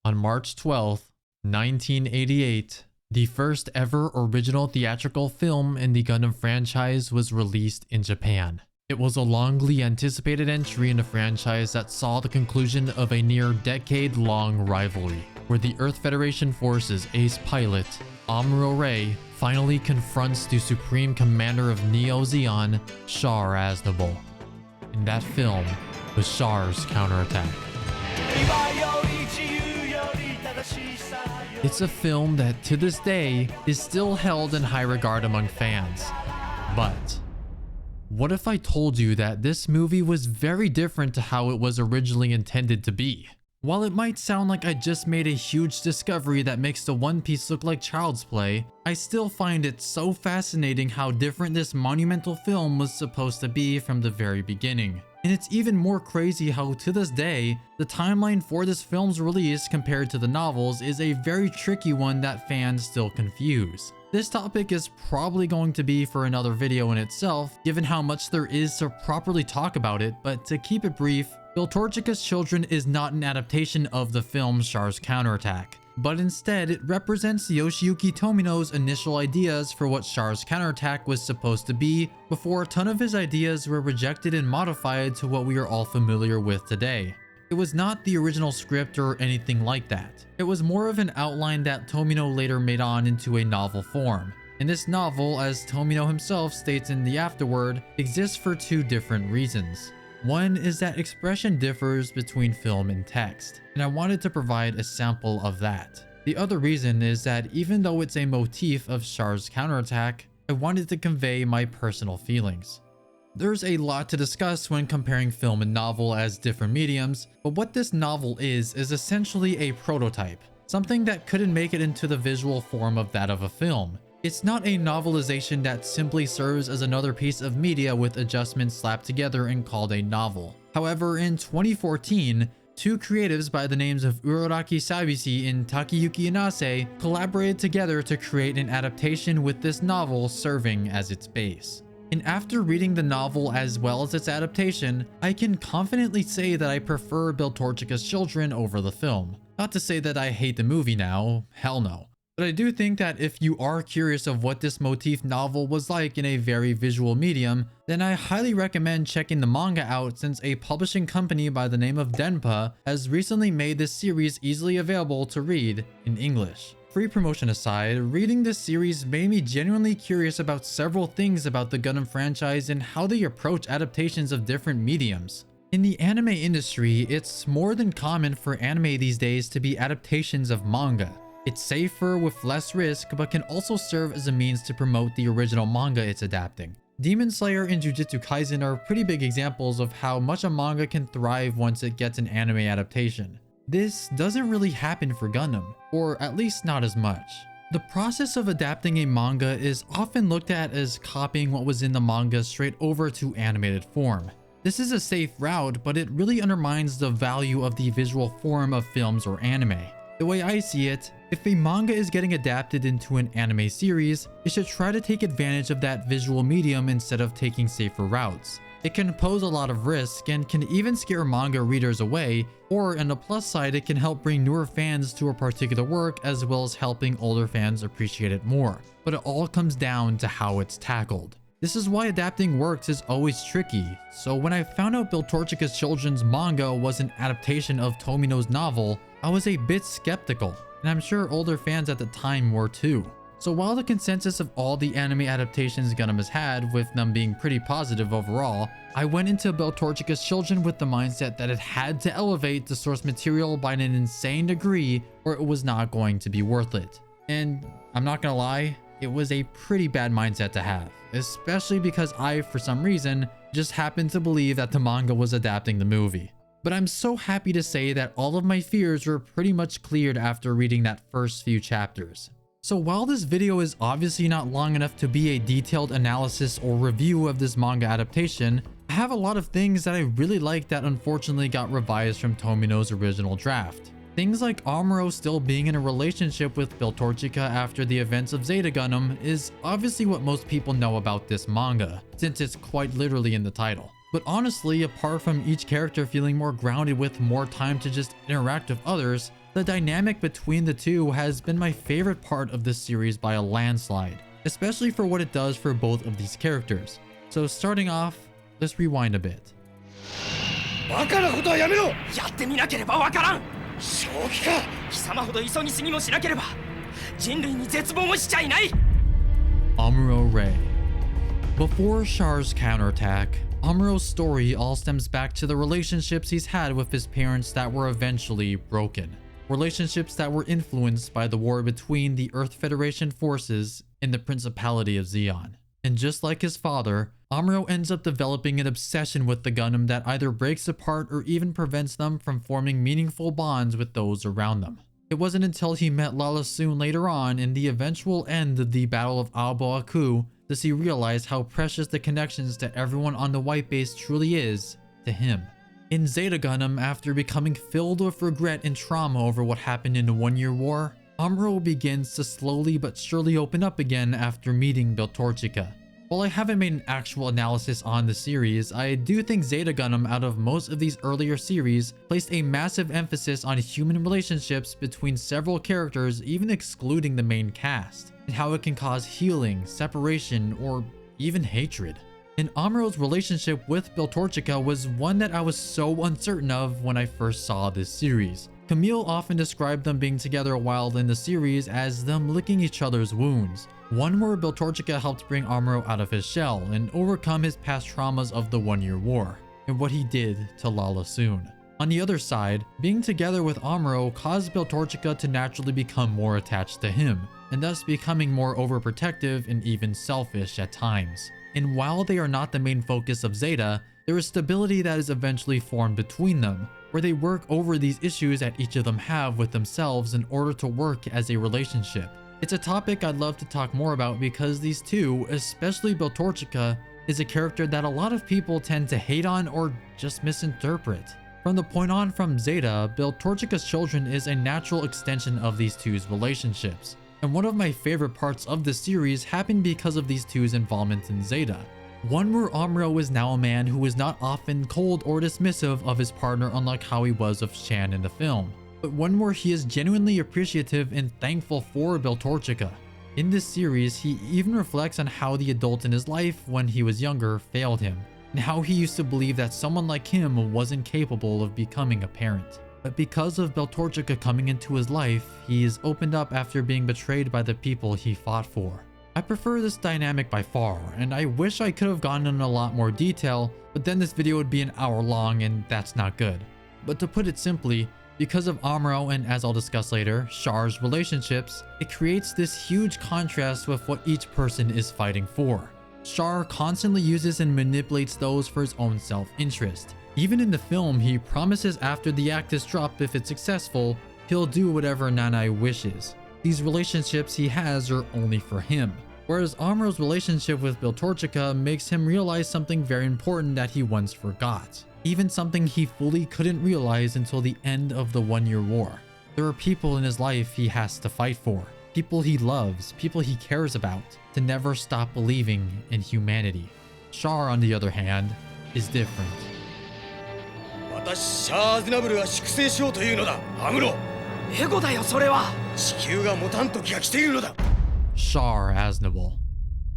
On March 12th, 1988, the first ever original theatrical film in the Gundam franchise was released in Japan. It was a longly anticipated entry in a franchise that saw the conclusion of a near decade-long rivalry, where the Earth Federation Force's ace pilot, Amuro Ray, finally confronts the supreme commander of Neo-ZEON, Char Aznable. And that film was Char's Counterattack. It's a film that to this day is still held in high regard among fans. But what if I told you that this movie was very different to how it was originally intended to be? While it might sound like I just made a huge discovery that makes the One Piece look like child's play, I still find it so fascinating how different this monumental film was supposed to be from the very beginning. And it's even more crazy how to this day, the timeline for this film's release compared to the novels is a very tricky one that fans still confuse. This topic is probably going to be for another video in itself, given how much there is to properly talk about it, but to keep it brief, Beltorchika's Children is not an adaptation of the film Char's Counterattack, but instead it represents Yoshiyuki Tomino's initial ideas for what Char's Counterattack was supposed to be before a ton of his ideas were rejected and modified to what we are all familiar with today. It was not the original script or anything like that. It was more of an outline that Tomino later made on into a novel form. And this novel, as Tomino himself states in the afterword, exists for two different reasons. One is that expression differs between film and text, and I wanted to provide a sample of that. The other reason is that even though it's a motif of Char's Counterattack, I wanted to convey my personal feelings. There's a lot to discuss when comparing film and novel as different mediums, but what this novel is essentially a prototype, something that couldn't make it into the visual form of that of a film. It's not a novelization that simply serves as another piece of media with adjustments slapped together and called a novel. However, in 2014, two creatives by the names of Uraraki Sabisi and Takayuki Inase collaborated together to create an adaptation with this novel serving as its base. And after reading the novel as well as its adaptation, I can confidently say that I prefer Beltorchika's Children over the film. Not to say that I hate the movie now, hell no. But I do think that if you are curious of what this motif novel was like in a very visual medium, then I highly recommend checking the manga out, since a publishing company by the name of Denpa has recently made this series easily available to read in English. Free promotion aside, reading this series made me genuinely curious about several things about the Gundam franchise and how they approach adaptations of different mediums. In the anime industry, it's more than common for anime these days to be adaptations of manga. It's safer with less risk, but can also serve as a means to promote the original manga it's adapting. Demon Slayer and Jujutsu Kaisen are pretty big examples of how much a manga can thrive once it gets an anime adaptation. This doesn't really happen for Gundam, or at least not as much. The process of adapting a manga is often looked at as copying what was in the manga straight over to animated form. This is a safe route, but it really undermines the value of the visual form of films or anime. The way I see it, if a manga is getting adapted into an anime series, it should try to take advantage of that visual medium instead of taking safer routes. It can pose a lot of risk and can even scare manga readers away, or on the plus side, it can help bring newer fans to a particular work as well as helping older fans appreciate it more. But it all comes down to how it's tackled. This is why adapting works is always tricky, so when I found out Beltorchika's Children's manga was an adaptation of Tomino's novel, I was a bit skeptical, and I'm sure older fans at the time were too. So while the consensus of all the anime adaptations Gundam has had, with them being pretty positive overall, I went into Beltorchika's Children with the mindset that it had to elevate the source material by an insane degree or it was not going to be worth it. And I'm not gonna lie, it was a pretty bad mindset to have, especially because I, for some reason, just happened to believe that the manga was adapting the movie. But I'm so happy to say that all of my fears were pretty much cleared after reading that first few chapters. So while this video is obviously not long enough to be a detailed analysis or review of this manga adaptation, I have a lot of things that I really like that unfortunately got revised from Tomino's original draft. Things like Amuro still being in a relationship with Beltorchika after the events of Zeta Gundam is obviously what most people know about this manga, since it's quite literally in the title. But honestly, apart from each character feeling more grounded with more time to just interact with others, the dynamic between the two has been my favorite part of this series by a landslide, especially for what it does for both of these characters. So starting off, let's rewind a bit. Amuro Ray. Before Char's counterattack, Amuro's story all stems back to the relationships he's had with his parents that were eventually broken. Relationships that were influenced by the war between the Earth Federation forces and the Principality of ZEON. And just like his father, Amuro ends up developing an obsession with the Gundam that either breaks apart or even prevents them from forming meaningful bonds with those around them. It wasn't until he met Lala Soon later on in the eventual end of the Battle of Aobo Aku does he realize how precious the connections to everyone on the White Base truly is to him. In Zeta Gundam, after becoming filled with regret and trauma over what happened in the One-Year War, Amuro begins to slowly but surely open up again after meeting Beltorchika. While I haven't made an actual analysis on the series, I do think Zeta Gundam out of most of these earlier series placed a massive emphasis on human relationships between several characters, even excluding the main cast, and how it can cause healing, separation, or even hatred. And Amuro's relationship with Beltorchika was one that I was so uncertain of when I first saw this series. Camille often described them being together while in the series as them licking each other's wounds. One where Beltorchika helped bring Amuro out of his shell and overcome his past traumas of the One-Year War, and what he did to Lala Soon. On the other side, being together with Amuro caused Beltorchika to naturally become more attached to him, and thus becoming more overprotective and even selfish at times. And while they are not the main focus of Zeta, there is stability that is eventually formed between them, where they work over these issues that each of them have with themselves in order to work as a relationship. It's a topic I'd love to talk more about because these two, especially Beltorchika, is a character that a lot of people tend to hate on or just misinterpret. From the point on from Zeta, Beltorchika's children is a natural extension of these two's relationships. And one of my favorite parts of the series happened because of these two's involvement in Zeta. One where Amuro is now a man who is not often cold or dismissive of his partner, unlike how he was of Shan in the film, but one where he is genuinely appreciative and thankful for Beltorchika. In this series, he even reflects on how the adult in his life when he was younger failed him, and how he used to believe that someone like him wasn't capable of becoming a parent. But because of Beltorchika coming into his life, he is opened up after being betrayed by the people he fought for. I prefer this dynamic by far, and I wish I could have gone into a lot more detail, but then this video would be an hour long and that's not good. But to put it simply, because of Amuro and, as I'll discuss later, Char's relationships, it creates this huge contrast with what each person is fighting for. Char constantly uses and manipulates those for his own self-interest. Even in the film, he promises after the act is dropped, if it's successful, he'll do whatever Nanai wishes. These relationships he has are only for him. Whereas Amuro's relationship with Beltorchika makes him realize something very important that he once forgot. Even something he fully couldn't realize until the end of the One-Year War. There are people in his life he has to fight for. People he loves, people he cares about, to never stop believing in humanity. Char, on the other hand, is different. Char Aznable は粛清しようというのだ、アムロ。エゴだよ、それは。地球が持たん時が来ているのだ。Char Aznable.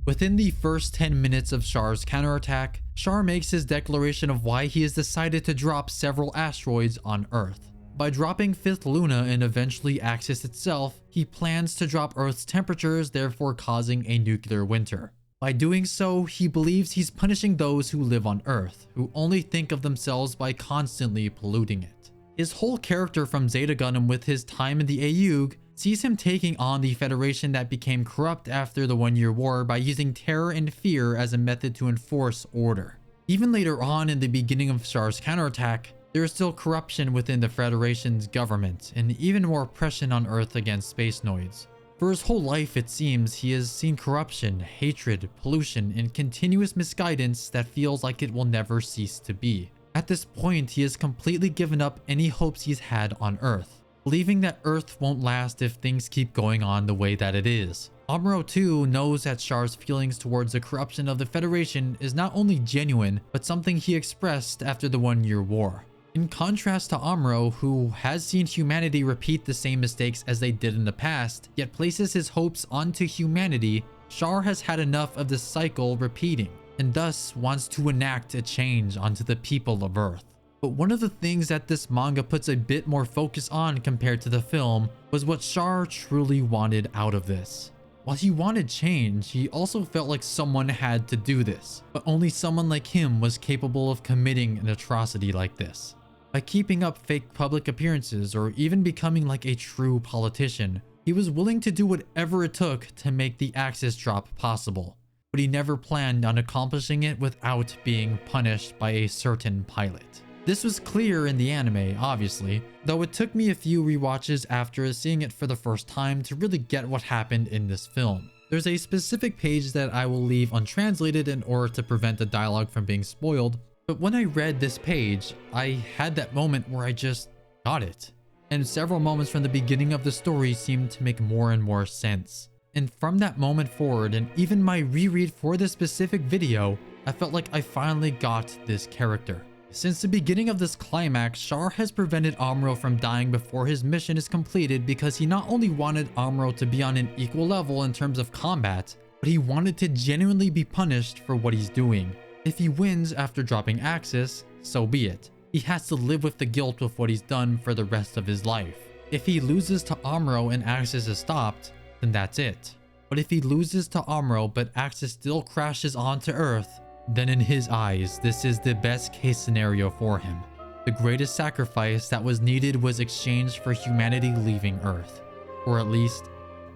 Within the first 10 minutes of Char's counterattack, Char makes his declaration of why he has decided to drop several asteroids on Earth. By dropping 5th Luna and eventually Axis itself, he plans to drop Earth's temperatures, therefore causing a nuclear winter. By doing so, he believes he's punishing those who live on Earth, who only think of themselves by constantly polluting it. His whole character from Zeta Gundam with his time in the AUG sees him taking on the Federation that became corrupt after the One-Year War by using terror and fear as a method to enforce order. Even later on in the beginning of Char's counterattack, there is still corruption within the Federation's government and even more oppression on Earth against space noids. For his whole life, it seems, he has seen corruption, hatred, pollution, and continuous misguidance that feels like it will never cease to be. At this point, he has completely given up any hopes he's had on Earth, believing that Earth won't last if things keep going on the way that it is. Amuro too knows that Char's feelings towards the corruption of the Federation is not only genuine, but something he expressed after the 1-year war. In contrast to Amuro, who has seen humanity repeat the same mistakes as they did in the past, yet places his hopes onto humanity, Char has had enough of this cycle repeating, and thus wants to enact a change onto the people of Earth. But one of the things that this manga puts a bit more focus on compared to the film was what Char truly wanted out of this. While he wanted change, he also felt like someone had to do this, but only someone like him was capable of committing an atrocity like this. By keeping up fake public appearances or even becoming like a true politician, he was willing to do whatever it took to make the Axis drop possible, but he never planned on accomplishing it without being punished by a certain pilot. This was clear in the anime, obviously, though it took me a few rewatches after seeing it for the first time to really get what happened in this film. There's a specific page that I will leave untranslated in order to prevent the dialogue from being spoiled, but when I read this page, I had that moment where I just got it. And several moments from the beginning of the story seemed to make more and more sense. And from that moment forward, and even my reread for this specific video, I felt like I finally got this character. Since the beginning of this climax, Char has prevented Amuro from dying before his mission is completed because he not only wanted Amuro to be on an equal level in terms of combat, but he wanted to genuinely be punished for what he's doing. If he wins after dropping Axis, so be it. He has to live with the guilt of what he's done for the rest of his life. If he loses to Amuro and Axis is stopped, then that's it. But if he loses to Amuro but Axis still crashes onto Earth, then in his eyes, this is the best case scenario for him. The greatest sacrifice that was needed was exchanged for humanity leaving Earth. Or at least,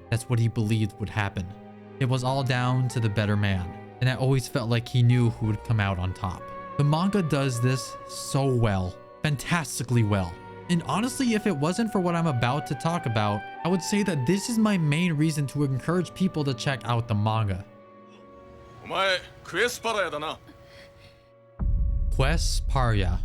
that's what he believed would happen. It was all down to the better man, and I always felt like he knew who would come out on top. The manga does this so well, fantastically well. And honestly, if it wasn't for what I'm about to talk about, I would say that this is my main reason to encourage people to check out the manga. Quess Paraya. Quess Paraya.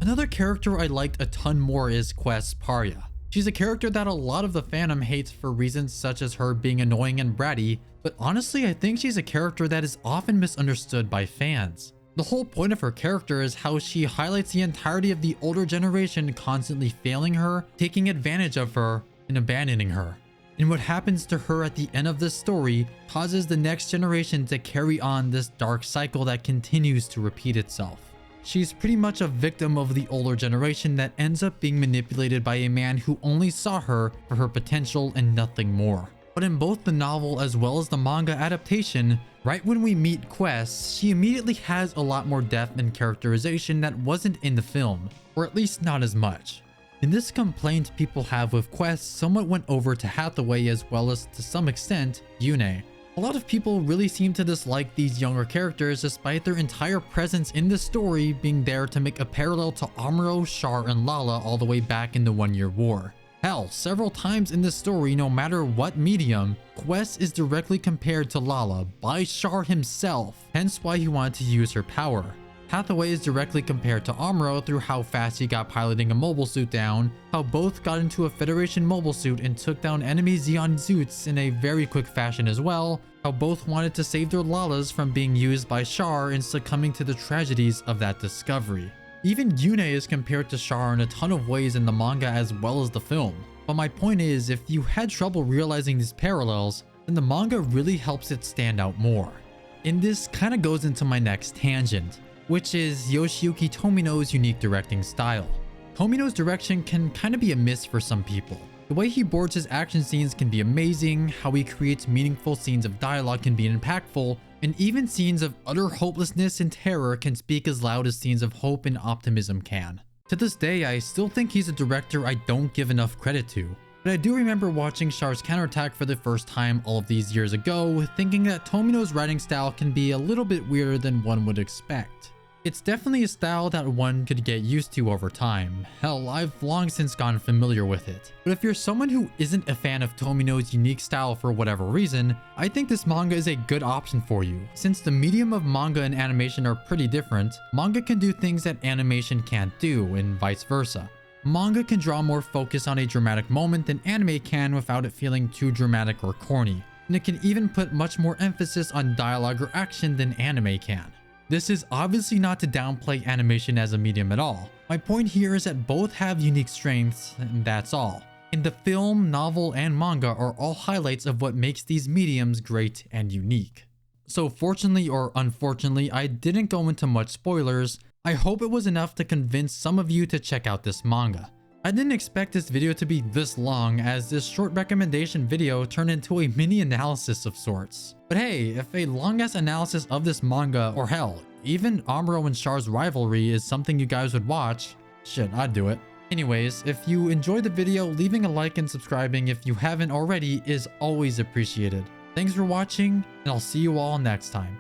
Another character I liked a ton more is Quess Paraya. She's a character that a lot of the fandom hates for reasons such as her being annoying and bratty, but honestly I think she's a character that is often misunderstood by fans. The whole point of her character is how she highlights the entirety of the older generation constantly failing her, taking advantage of her, and abandoning her. And what happens to her at the end of this story causes the next generation to carry on this dark cycle that continues to repeat itself. She's pretty much a victim of the older generation that ends up being manipulated by a man who only saw her for her potential and nothing more. But in both the novel as well as the manga adaptation, right when we meet Quess, she immediately has a lot more depth and characterization that wasn't in the film, or at least not as much. And this complaint people have with Quess somewhat went over to Hattori as well as, to some extent, Yune. A lot of people really seem to dislike these younger characters despite their entire presence in the story being there to make a parallel to Amuro, Char, and Lala all the way back in the 1-year war. Hell, several times in the story, no matter what medium, Quess is directly compared to Lala by Char himself, hence why he wanted to use her power. Hattori is directly compared to Amuro through how fast he got piloting a mobile suit down, how both got into a Federation mobile suit and took down enemy ZEON suits in a very quick fashion as well, how both wanted to save their Lalas from being used by Char and succumbing to the tragedies of that discovery. Even Yune is compared to Char in a ton of ways in the manga as well as the film. But my point is, if you had trouble realizing these parallels, then the manga really helps it stand out more. And this kind of goes into my next tangent, which is Yoshiyuki Tomino's unique directing style. Tomino's direction can kind of be a miss for some people. The way he boards his action scenes can be amazing, how he creates meaningful scenes of dialogue can be impactful, and even scenes of utter hopelessness and terror can speak as loud as scenes of hope and optimism can. To this day, I still think he's a director I don't give enough credit to. But I do remember watching Char's Counterattack for the first time all of these years ago, thinking that Tomino's writing style can be a little bit weirder than one would expect. It's definitely a style that one could get used to over time. Hell, I've long since gotten familiar with it. But if you're someone who isn't a fan of Tomino's unique style for whatever reason, I think this manga is a good option for you. Since the medium of manga and animation are pretty different, manga can do things that animation can't do, and vice versa. Manga can draw more focus on a dramatic moment than anime can without it feeling too dramatic or corny, and it can even put much more emphasis on dialogue or action than anime can. This is obviously not to downplay animation as a medium at all. My point here is that both have unique strengths, and that's all. And the film, novel, and manga are all highlights of what makes these mediums great and unique. So fortunately or unfortunately, I didn't go into much spoilers. I hope it was enough to convince some of you to check out this manga. I didn't expect this video to be this long, as this short recommendation video turned into a mini analysis of sorts. But hey, if a long-ass analysis of this manga, or hell, even Amuro and Char's rivalry is something you guys would watch, shit, I'd do it. Anyways, if you enjoyed the video, leaving a like and subscribing if you haven't already is always appreciated. Thanks for watching, and I'll see you all next time.